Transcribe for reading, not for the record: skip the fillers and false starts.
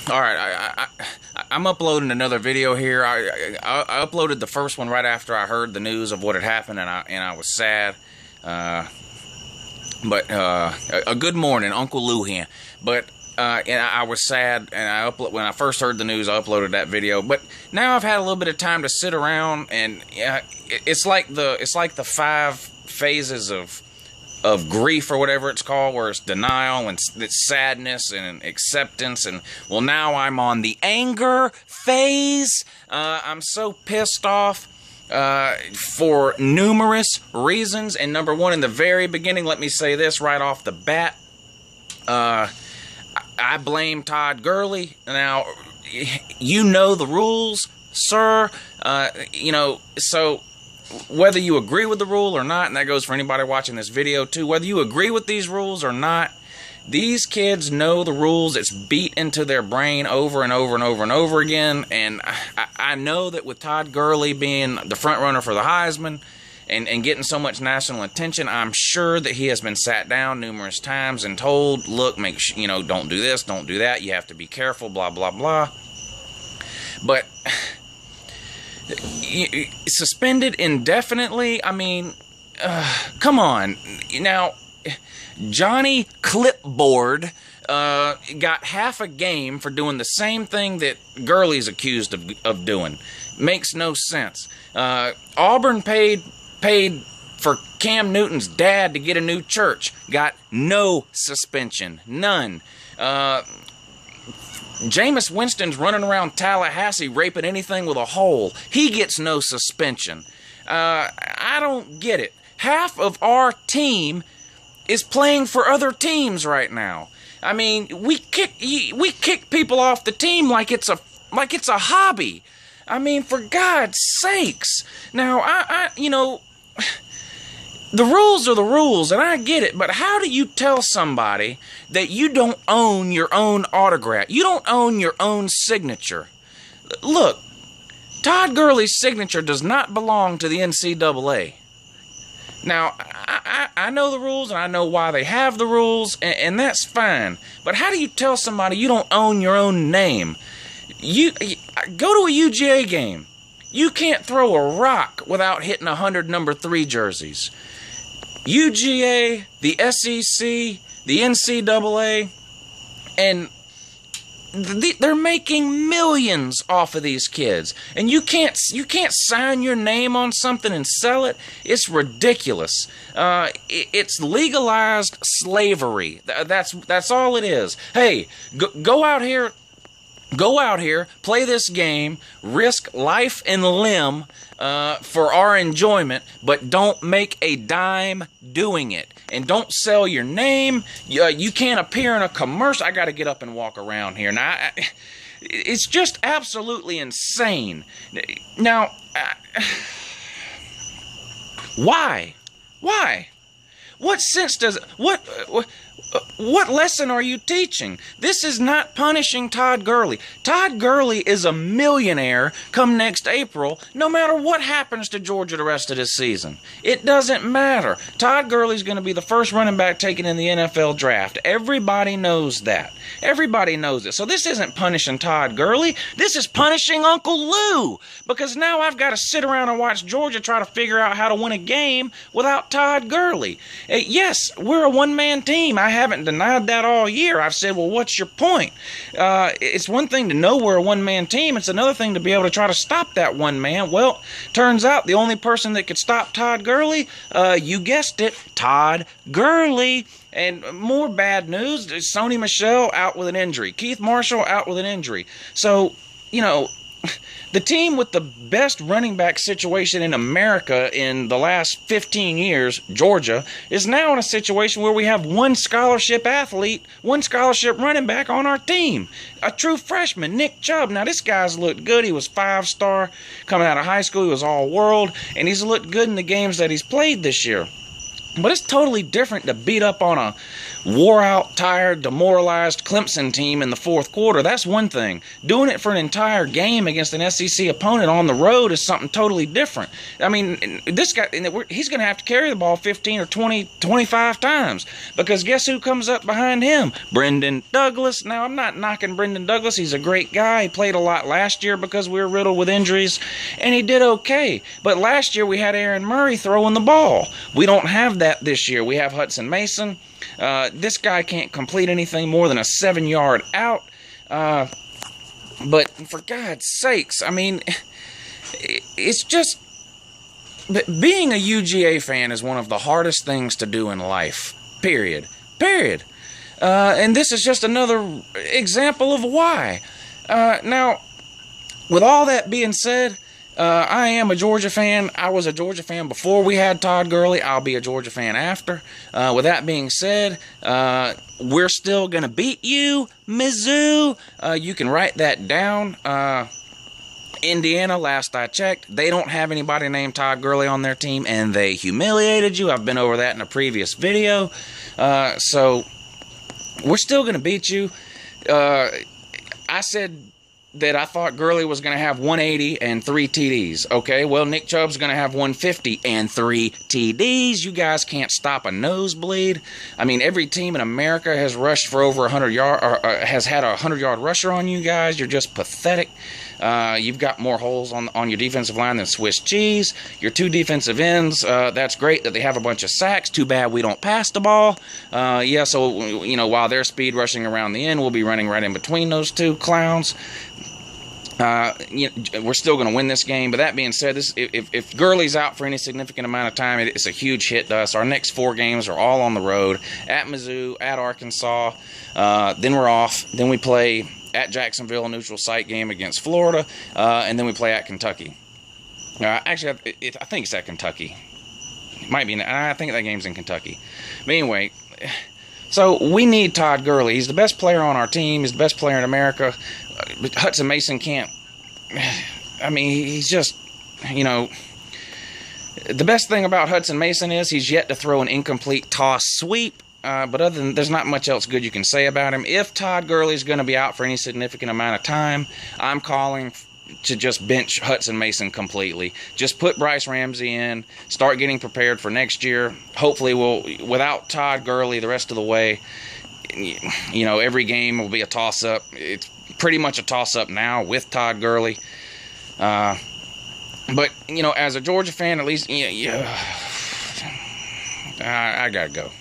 All right, I'm uploading another video here. I uploaded the first one right after I heard the news of what had happened, and I was sad. But a good morning, Uncle Lou here. But and I was sad, and when I first heard the news, I uploaded that video. But now I've had a little bit of time to sit around, and it's like the 5 phases of grief or whatever it's called, where it's denial and it's sadness and acceptance, and well, now I'm on the anger phase. I'm so pissed off for numerous reasons, and number one, in the very beginning, let me say this right off the bat, I blame Todd Gurley. Now, you know the rules, sir. So whether you agree with the rule or not, and that goes for anybody watching this video too, whether you agree with these rules or not, these kids know the rules. It's beat into their brain over and over and over and over again. And I know that with Todd Gurley being the front runner for the Heisman and getting so much national attention, I'm sure that he has been sat down numerous times and told, look, don't do this, don't do that, you have to be careful, blah, blah, blah. But suspended indefinitely, I mean, come on. Now, Johnny Clipboard got half a game for doing the same thing that Gurley's accused of doing. Makes no sense. Auburn paid for Cam Newton's dad to get a new church. Got no suspension. None. Jameis Winston's running around Tallahassee raping anything with a hole. He gets no suspension. I don't get it. Half of our team is playing for other teams right now. I mean, we kick people off the team like it's a hobby. I mean, for God's sakes. Now, the rules are the rules, and I get it, but how do you tell somebody that you don't own your own autograph? You don't own your own signature. Look, Todd Gurley's signature does not belong to the NCAA. Now, I know the rules, and I know why they have the rules, and that's fine. But how do you tell somebody you don't own your own name? You go to a UGA game. You can't throw a rock without hitting 100 number 3 jerseys. UGA, the SEC, the NCAA, and they're making millions off of these kids, and you can't sign your name on something and sell it. It's ridiculous. It's legalized slavery. That's all it is. Hey, go out here. Go out here, play this game, risk life and limb for our enjoyment, but don't make a dime doing it. And don't sell your name. You can't appear in a commercial. I got to get up and walk around here. Now, it's just absolutely insane. Now, why? Why? What sense does it... What lesson are you teaching? This is not punishing Todd Gurley. Todd Gurley is a millionaire come next April, no matter what happens to Georgia the rest of this season. It doesn't matter. Todd Gurley's going to be the first running back taken in the NFL draft. Everybody knows that. Everybody knows it. So this isn't punishing Todd Gurley. This is punishing Uncle Lou. Because now I've got to sit around and watch Georgia try to figure out how to win a game without Todd Gurley. Yes, we're a one-man team. I haven't denied that all year. I've said, well, what's your point? It's one thing to know we're a one-man team. It's another thing to be able to try to stop that one man. Well, turns out the only person that could stop Todd Gurley, you guessed it, Todd Gurley. And more bad news, Sony Michel out with an injury. Keith Marshall out with an injury. So, the team with the best running back situation in America in the last 15 years, Georgia, is now in a situation where we have one scholarship athlete, one scholarship running back on our team. A true freshman, Nick Chubb. Now, this guy's looked good. He was 5-star coming out of high school. He was all-world, and he's looked good in the games that he's played this year. But it's totally different to beat up on wore out, tired, demoralized Clemson team in the fourth quarter, that's one thing. Doing it for an entire game against an SEC opponent on the road is something totally different. I mean, this guy, he's going to have to carry the ball 15 or 20, 25 times, because guess who comes up behind him? Brendan Douglas. Now, I'm not knocking Brendan Douglas. He's a great guy. He played a lot last year because we were riddled with injuries, and he did okay. But last year we had Aaron Murray throwing the ball. We don't have that this year. We have Hudson Mason. This guy can't complete anything more than a 7-yard out. But for God's sakes, I mean, it's just... Being a UGA fan is one of the hardest things to do in life. Period. Period. And this is just another example of why. Now, with all that being said, I am a Georgia fan. I was a Georgia fan before we had Todd Gurley. I'll be a Georgia fan after. With that being said, we're still going to beat you, Mizzou. You can write that down. Indiana, last I checked, they don't have anybody named Todd Gurley on their team, and they humiliated you. I've been over that in a previous video. So, we're still going to beat you. I said that I thought Gurley was going to have 180 and 3 TDs. Okay, well, Nick Chubb's going to have 150 and 3 TDs. You guys can't stop a nosebleed. I mean, every team in America has rushed for over 100 yards, or has had a 100-yard rusher on you guys. You're just pathetic. You've got more holes on your defensive line than Swiss cheese. Your 2 defensive ends, that's great that they have a bunch of sacks. Too bad we don't pass the ball. Yeah, so, you know, while they're speed rushing around the end, we'll be running right in between those 2 clowns. We're still going to win this game. But that being said, if Gurley's out for any significant amount of time, it's a huge hit to us. Our next 4 games are all on the road. At Mizzou, at Arkansas. Then we're off. Then we play at Jacksonville, a neutral site game against Florida. And then we play at Kentucky. Actually, I think it's at Kentucky. It might be. I think that game's in Kentucky. But anyway, so we need Todd Gurley. He's the best player on our team. He's the best player in America. Hudson Mason can't. I mean, he's just, you know. The best thing about Hudson Mason is he's yet to throw an incomplete toss sweep. But other than, there's not much else good you can say about him. If Todd Gurley's going to be out for any significant amount of time, I'm calling to just bench Hudson Mason completely. Just put Bryce Ramsey in. Start getting prepared for next year. Hopefully, without Todd Gurley the rest of the way, you know, every game will be a toss-up. It's pretty much a toss-up now with Todd Gurley. But, you know, as a Georgia fan, at least, I gotta go.